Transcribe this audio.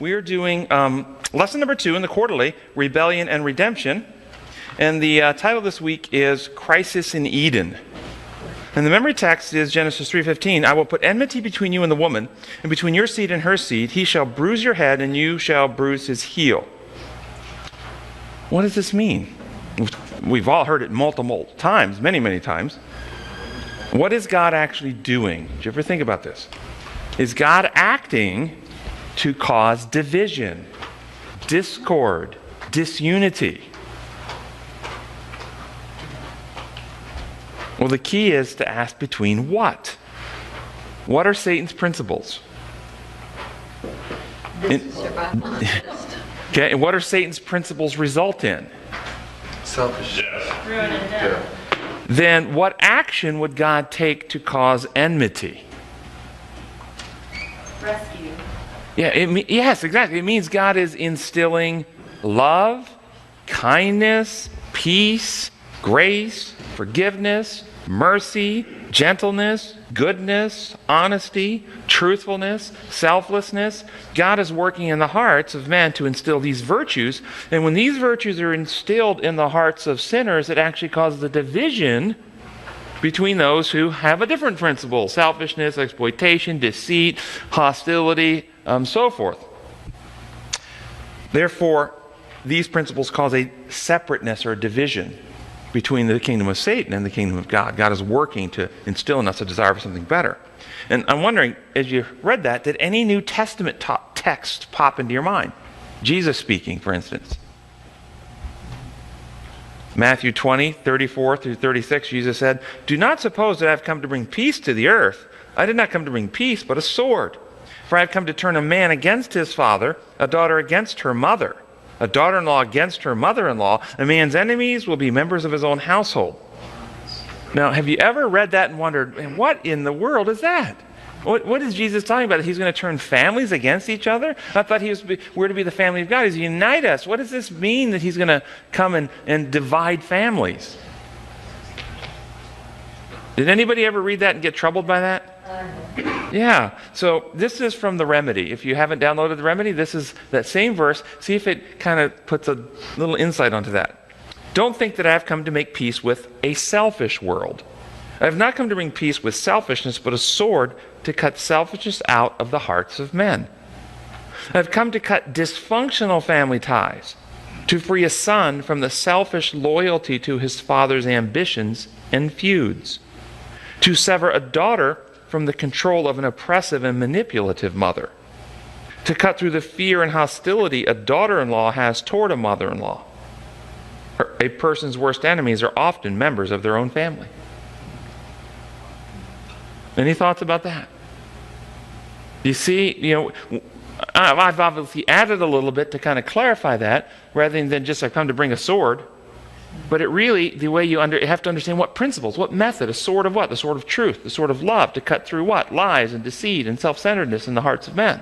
We are doing lesson number 2 in the quarterly, Rebellion and Redemption. And the title this week is Crisis in Eden. And the memory text is Genesis 3:15. I will put enmity between you and the woman, and between your seed and her seed. He shall bruise your head, and you shall bruise his heel. What does this mean? We've all heard it multiple times, many, many times. What is God actually doing? Did you ever think about this? Is God acting to cause division, discord, disunity? Well, the key is to ask between what? What are Satan's principles? Okay, and what are Satan's principles result in? Selfishness. Ruin and death. Then what action would God take to cause enmity? Rescue. Yeah, yes, exactly. It means God is instilling love, kindness, peace, grace, forgiveness, mercy, gentleness, goodness, honesty, truthfulness, selflessness. God is working in the hearts of men to instill these virtues. And when these virtues are instilled in the hearts of sinners, it actually causes a division between those who have a different principle: selfishness, exploitation, deceit, hostility, so forth. Therefore, these principles cause a separateness or a division between the kingdom of Satan and the kingdom of God. God is working to instill in us a desire for something better. And I'm wondering, as you read that, did any New Testament text pop into your mind? Jesus speaking, for instance. Matthew 20:34 through 36, Jesus said, "Do not suppose that I have come to bring peace to the earth. I did not come to bring peace, but a sword. For I have come to turn a man against his father, a daughter against her mother, a daughter-in-law against her mother-in-law. A man's enemies will be members of his own household." Now, have you ever read that and wondered, man, what in the world is that? What is Jesus talking about? He's going to turn families against each other? I thought we're to be the family of God. He's going to unite us. What does this mean that he's going to come and divide families? Did anybody ever read that and get troubled by that? Yeah. So this is from the Remedy. If you haven't downloaded the Remedy, this is that same verse. See if it kind of puts a little insight onto that. Don't think that I have come to make peace with a selfish world. I have not come to bring peace with selfishness, but a sword to cut selfishness out of the hearts of men. I have come to cut dysfunctional family ties, to free a son from the selfish loyalty to his father's ambitions and feuds, to sever a daughter from the control of an oppressive and manipulative mother, to cut through the fear and hostility a daughter-in-law has toward a mother-in-law. A person's worst enemies are often members of their own family. Any thoughts about that? You see, I've obviously added a little bit to kind of clarify that, rather than just I've come to bring a sword. But it really, the way you have to understand what principles, what method, a sword of what? The sword of truth, the sword of love, to cut through what? Lies and deceit and self-centeredness in the hearts of men.